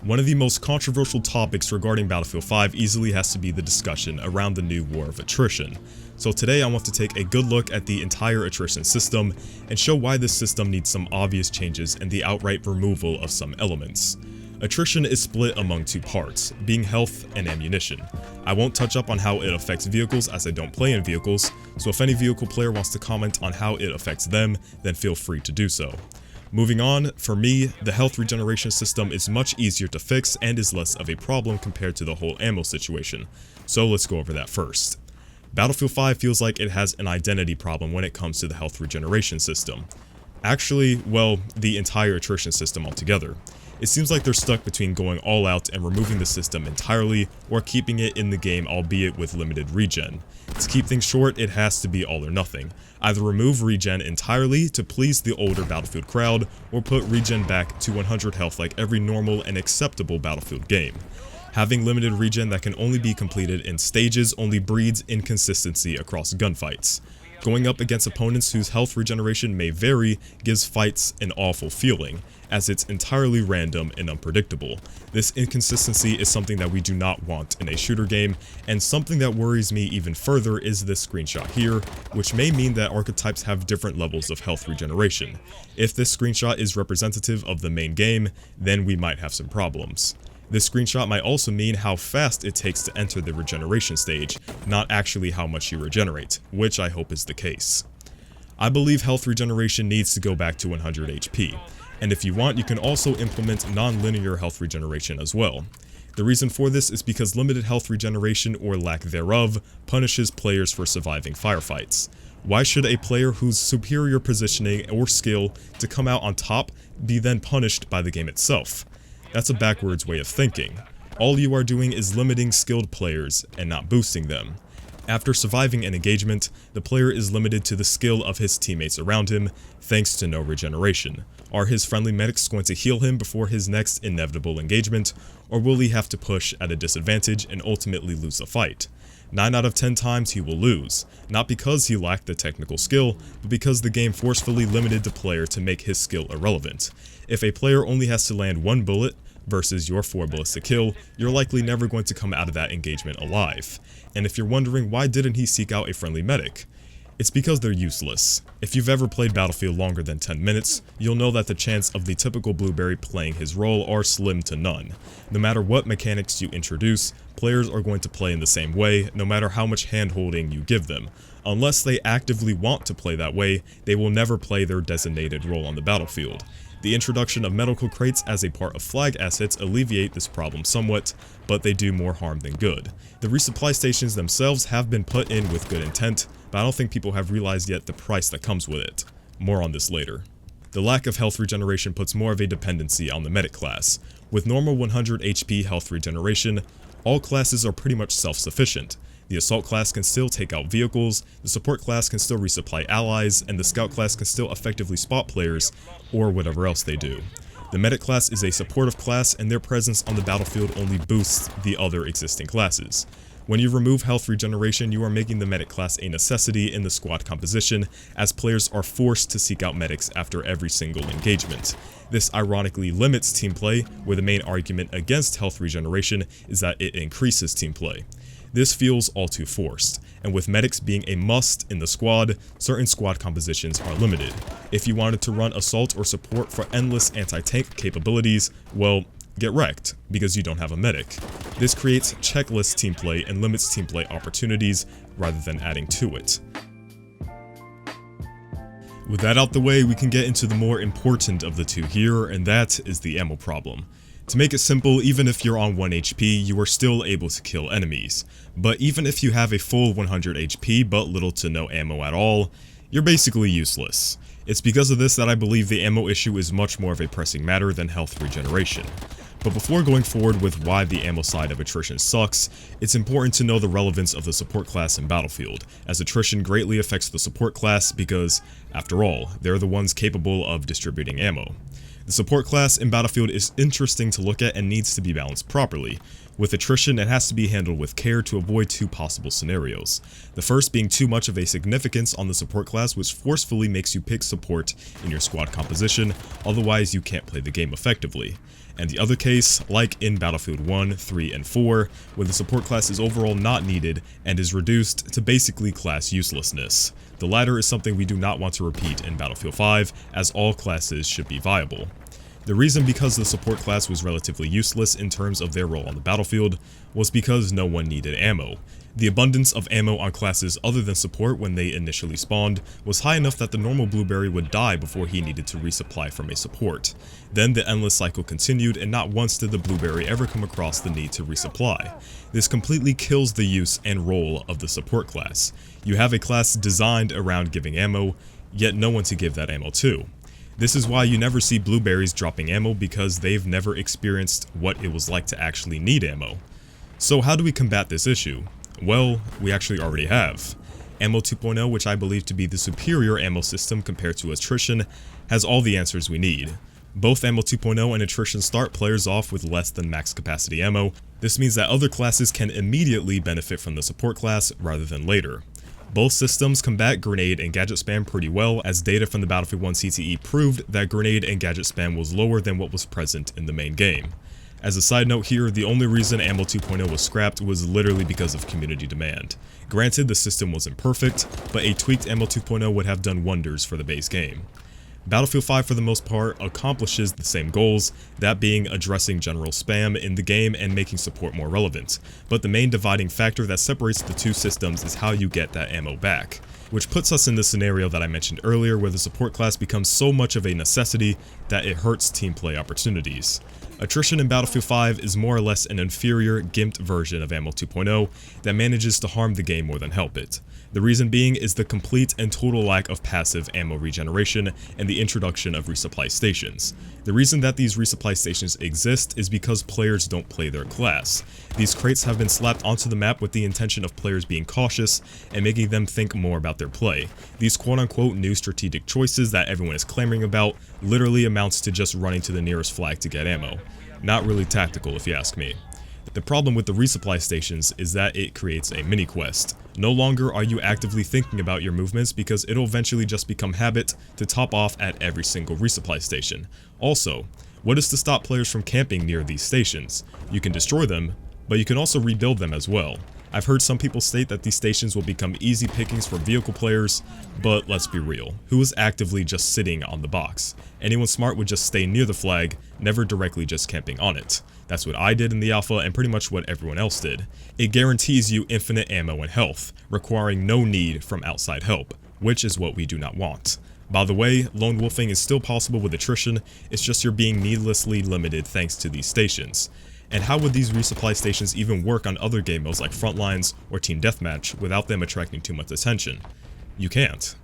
One of the most controversial topics regarding Battlefield 5 easily has to be the discussion around the new war of attrition. So today I want to take a good look at the entire attrition system and show why this system needs some obvious changes and the outright removal of some elements. Attrition is split among two parts, being health and ammunition. I won't touch up on how it affects vehicles as I don't play in vehicles, so if any vehicle player wants to comment on how it affects them, then feel free to do so. Moving on, for me, the health regeneration system is much easier to fix and is less of a problem compared to the whole ammo situation, so let's go over that first. Battlefield 5 feels like it has an identity problem when it comes to the health regeneration system. Actually, well, the entire attrition system altogether. It seems like they're stuck between going all out and removing the system entirely, or keeping it in the game albeit with limited regen. To keep things short, it has to be all or nothing. Either remove regen entirely to please the older Battlefield crowd, or put regen back to 100 health like every normal and acceptable Battlefield game. Having limited regen that can only be completed in stages only breeds inconsistency across gunfights. Going up against opponents whose health regeneration may vary gives fights an awful feeling, as it's entirely random and unpredictable. This inconsistency is something that we do not want in a shooter game, and something that worries me even further is this screenshot here, which may mean that archetypes have different levels of health regeneration. If this screenshot is representative of the main game, then we might have some problems. This screenshot might also mean how fast it takes to enter the regeneration stage, not actually how much you regenerate, which I hope is the case. I believe health regeneration needs to go back to 100 HP, and if you want, you can also implement non-linear health regeneration as well. The reason for this is because limited health regeneration or lack thereof punishes players for surviving firefights. Why should a player whose superior positioning or skill to come out on top be then punished by the game itself? That's a backwards way of thinking. All you are doing is limiting skilled players and not boosting them. After surviving an engagement, the player is limited to the skill of his teammates around him, thanks to no regeneration. Are his friendly medics going to heal him before his next inevitable engagement, or will he have to push at a disadvantage and ultimately lose the fight? 9 out of 10 times he will lose, not because he lacked the technical skill, but because the game forcefully limited the player to make his skill irrelevant. If a player only has to land 1 bullet versus your 4 bullets to kill, you're likely never going to come out of that engagement alive. And if you're wondering why didn't he seek out a friendly medic, it's because they're useless. If you've ever played Battlefield longer than 10 minutes, you'll know that the chance of the typical Blueberry playing his role are slim to none. No matter what mechanics you introduce, players are going to play in the same way, no matter how much hand-holding you give them. Unless they actively want to play that way, they will never play their designated role on the battlefield. The introduction of medical crates as a part of flag assets alleviate this problem somewhat, but they do more harm than good. The resupply stations themselves have been put in with good intent, but I don't think people have realized yet the price that comes with it. More on this later. The lack of health regeneration puts more of a dependency on the medic class. With normal 100 HP health regeneration, all classes are pretty much self-sufficient. The assault class can still take out vehicles, the support class can still resupply allies, and the scout class can still effectively spot players, or whatever else they do. The medic class is a supportive class, and their presence on the battlefield only boosts the other existing classes. When you remove health regeneration, you are making the medic class a necessity in the squad composition, as players are forced to seek out medics after every single engagement. This ironically limits team play, where the main argument against health regeneration is that it increases team play. This feels all too forced, and with medics being a must in the squad, certain squad compositions are limited. If you wanted to run assault or support for endless anti-tank capabilities, well, get wrecked, because you don't have a medic. This creates checklist team play and limits team play opportunities rather than adding to it. With that out the way, we can get into the more important of the two here, and that is the ammo problem. To make it simple, even if you're on 1 HP, you are still able to kill enemies. But even if you have a full 100 HP but little to no ammo at all, you're basically useless. It's because of this that I believe the ammo issue is much more of a pressing matter than health regeneration. But before going forward with why the ammo side of attrition sucks, it's important to know the relevance of the support class in Battlefield, as attrition greatly affects the support class because, after all, they're the ones capable of distributing ammo. The support class in Battlefield is interesting to look at and needs to be balanced properly. With attrition, it has to be handled with care to avoid two possible scenarios. The first being too much of a significance on the support class, which forcefully makes you pick support in your squad composition, otherwise you can't play the game effectively. And the other case, like in Battlefield 1, 3, and 4, where the support class is overall not needed and is reduced to basically class uselessness. The latter is something we do not want to repeat in Battlefield 5, as all classes should be viable. The reason because the support class was relatively useless in terms of their role on the battlefield was because no one needed ammo. The abundance of ammo on classes other than support when they initially spawned was high enough that the normal Blueberry would die before he needed to resupply from a support. Then the endless cycle continued, and not once did the Blueberry ever come across the need to resupply. This completely kills the use and role of the support class. You have a class designed around giving ammo, yet no one to give that ammo to. This is why you never see Blueberries dropping ammo, because they've never experienced what it was like to actually need ammo. So how do we combat this issue? Well, we actually already have. Ammo 2.0, which I believe to be the superior ammo system compared to Attrition, has all the answers we need. Both Ammo 2.0 and Attrition start players off with less than max capacity ammo. This means that other classes can immediately benefit from the support class rather than later. Both systems combat grenade and gadget spam pretty well, as data from the Battlefield 1 CTE proved that grenade and gadget spam was lower than what was present in the main game. As a side note here, the only reason Ammo 2.0 was scrapped was literally because of community demand. Granted, the system wasn't perfect, but a tweaked Ammo 2.0 would have done wonders for the base game. Battlefield 5 for the most part accomplishes the same goals, that being addressing general spam in the game and making support more relevant, but the main dividing factor that separates the two systems is how you get that ammo back, which puts us in the scenario that I mentioned earlier where the support class becomes so much of a necessity that it hurts team play opportunities. Attrition in Battlefield 5 is more or less an inferior, gimped version of Ammo 2.0 that manages to harm the game more than help it. The reason being is the complete and total lack of passive ammo regeneration and the introduction of resupply stations. The reason that these resupply stations exist is because players don't play their class. These crates have been slapped onto the map with the intention of players being cautious and making them think more about their play. These quote-unquote new strategic choices that everyone is clamoring about literally amounts to just running to the nearest flag to get ammo. Not really tactical if you ask me. The problem with the resupply stations is that it creates a mini quest. No longer are you actively thinking about your movements because it'll eventually just become habit to top off at every single resupply station. Also, what is to stop players from camping near these stations? You can destroy them, but you can also rebuild them as well. I've heard some people state that these stations will become easy pickings for vehicle players, but let's be real, who is actively just sitting on the box? Anyone smart would just stay near the flag, never directly just camping on it. That's what I did in the alpha and pretty much what everyone else did. It guarantees you infinite ammo and health, requiring no need from outside help, which is what we do not want. By the way, lone wolfing is still possible with Attrition, it's just you're being needlessly limited thanks to these stations. And how would these resupply stations even work on other game modes like Frontlines or Team Deathmatch without them attracting too much attention? You can't.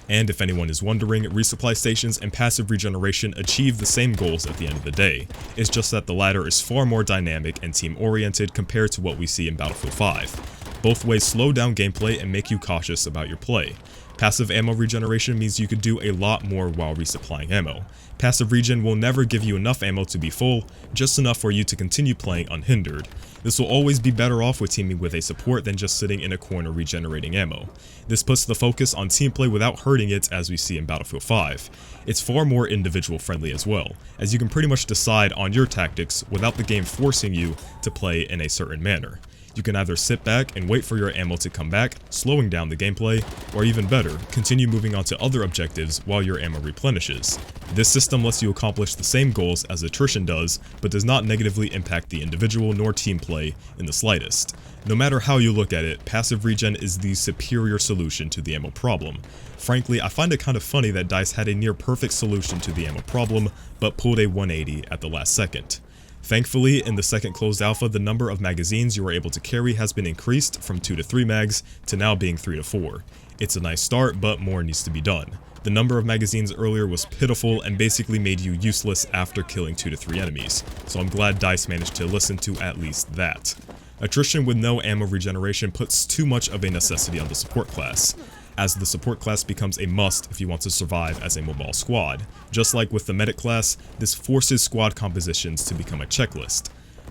And if anyone is wondering, resupply stations and passive regeneration achieve the same goals at the end of the day. It's just that the latter is far more dynamic and team-oriented compared to what we see in Battlefield 5. Both ways slow down gameplay and make you cautious about your play. Passive ammo regeneration means you could do a lot more while resupplying ammo. Passive regen will never give you enough ammo to be full, just enough for you to continue playing unhindered. This will always be better off with teaming with a support than just sitting in a corner regenerating ammo. This puts the focus on team play without hurting it, as we see in Battlefield 5. It's far more individual friendly as well, as you can pretty much decide on your tactics without the game forcing you to play in a certain manner. You can either sit back and wait for your ammo to come back, slowing down the gameplay, or even better, continue moving on to other objectives while your ammo replenishes. This system lets you accomplish the same goals as Attrition does, but does not negatively impact the individual nor team play in the slightest. No matter how you look at it, passive regen is the superior solution to the ammo problem. Frankly, I find it kind of funny that DICE had a near perfect solution to the ammo problem, but pulled a 180 at the last second. Thankfully, in the second closed alpha, the number of magazines you are able to carry has been increased from 2 to 3 mags to now being 3 to 4. It's a nice start, but more needs to be done. The number of magazines earlier was pitiful and basically made you useless after killing 2 to 3 enemies, so I'm glad DICE managed to listen to at least that. Attrition with no ammo regeneration puts too much of a necessity on the support class, as the support class becomes a must if you want to survive as a mobile squad. Just like with the medic class, this forces squad compositions to become a checklist.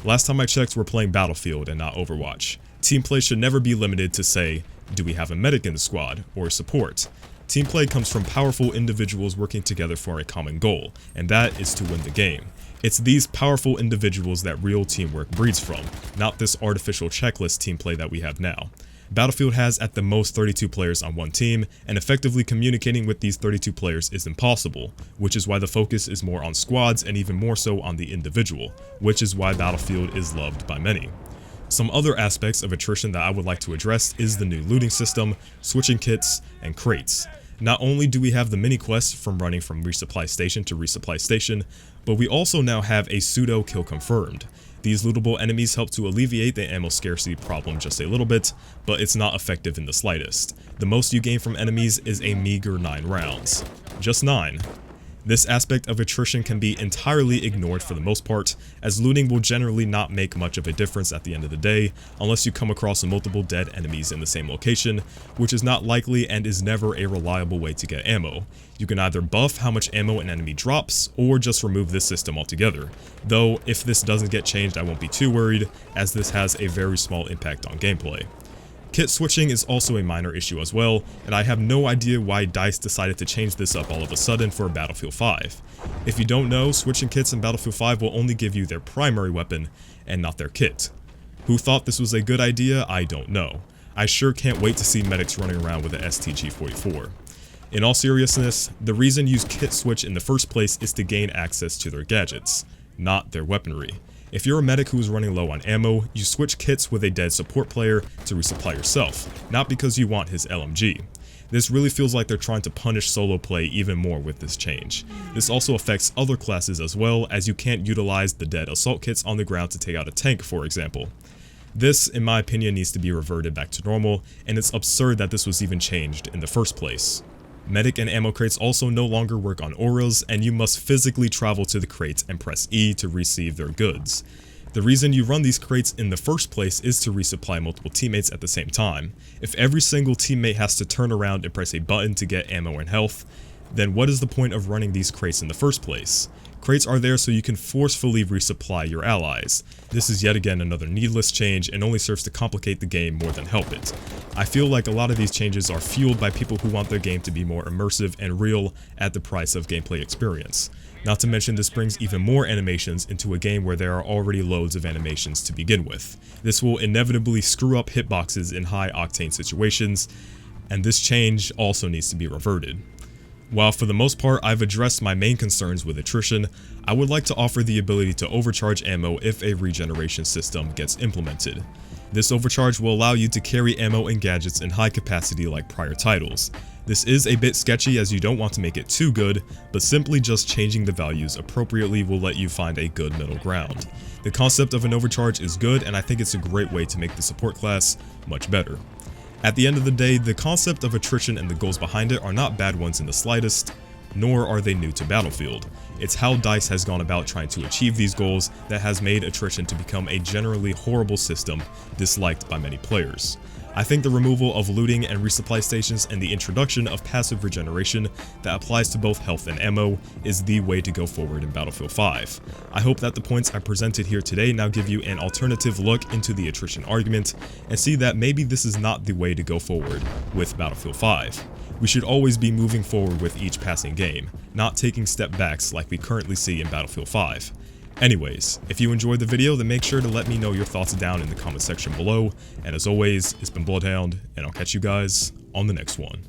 Last time I checked, we're playing Battlefield and not Overwatch. Team play should never be limited to, say, do we have a medic in the squad, or support. Team play comes from powerful individuals working together for a common goal, and that is to win the game. It's these powerful individuals that real teamwork breeds from, not this artificial checklist team play that we have now. Battlefield has at the most 32 players on one team, and effectively communicating with these 32 players is impossible, which is why the focus is more on squads and even more so on the individual, which is why Battlefield is loved by many. Some other aspects of attrition that I would like to address is the new looting system, switching kits, and crates. Not only do we have the mini quest from running from resupply station to resupply station, but we also now have a pseudo kill confirmed. These lootable enemies help to alleviate the ammo scarcity problem just a little bit, but it's not effective in the slightest. The most you gain from enemies is a meager 9 rounds. Just 9. This aspect of attrition can be entirely ignored for the most part, as looting will generally not make much of a difference at the end of the day, unless you come across multiple dead enemies in the same location, which is not likely and is never a reliable way to get ammo. You can either buff how much ammo an enemy drops, or just remove this system altogether. Though, if this doesn't get changed, I won't be too worried, as this has a very small impact on gameplay. Kit switching is also a minor issue as well, and I have no idea why DICE decided to change this up all of a sudden for Battlefield 5. If you don't know, switching kits in Battlefield 5 will only give you their primary weapon, and not their kit. Who thought this was a good idea? I don't know. I sure can't wait to see medics running around with a STG-44. In all seriousness, the reason you kit switch in the first place is to gain access to their gadgets, not their weaponry. If you're a medic who is running low on ammo, you switch kits with a dead support player to resupply yourself, not because you want his LMG. This really feels like they're trying to punish solo play even more with this change. This also affects other classes as well, as you can't utilize the dead assault kits on the ground to take out a tank, for example. This, in my opinion, needs to be reverted back to normal, and it's absurd that this was even changed in the first place. Medic and ammo crates also no longer work on auras, and you must physically travel to the crates and press E to receive their goods. The reason you run these crates in the first place is to resupply multiple teammates at the same time. If every single teammate has to turn around and press a button to get ammo and health, then what is the point of running these crates in the first place? Crates are there so you can forcefully resupply your allies. This is yet again another needless change and only serves to complicate the game more than help it. I feel like a lot of these changes are fueled by people who want their game to be more immersive and real at the price of gameplay experience. Not to mention this brings even more animations into a game where there are already loads of animations to begin with. This will inevitably screw up hitboxes in high octane situations, and this change also needs to be reverted. While for the most part I've addressed my main concerns with attrition, I would like to offer the ability to overcharge ammo if a regeneration system gets implemented. This overcharge will allow you to carry ammo and gadgets in high capacity like prior titles. This is a bit sketchy as you don't want to make it too good, but simply just changing the values appropriately will let you find a good middle ground. The concept of an overcharge is good, and I think it's a great way to make the support class much better. At the end of the day, the concept of attrition and the goals behind it are not bad ones in the slightest, nor are they new to Battlefield. It's how DICE has gone about trying to achieve these goals that has made attrition to become a generally horrible system disliked by many players. I think the removal of looting and resupply stations and the introduction of passive regeneration that applies to both health and ammo is the way to go forward in Battlefield 5. I hope that the points I presented here today now give you an alternative look into the attrition argument and see that maybe this is not the way to go forward with Battlefield 5. We should always be moving forward with each passing game, not taking step backs like we currently see in Battlefield 5. Anyways, if you enjoyed the video, then make sure to let me know your thoughts down in the comment section below, and as always, it's been BloodHound, and I'll catch you guys on the next one.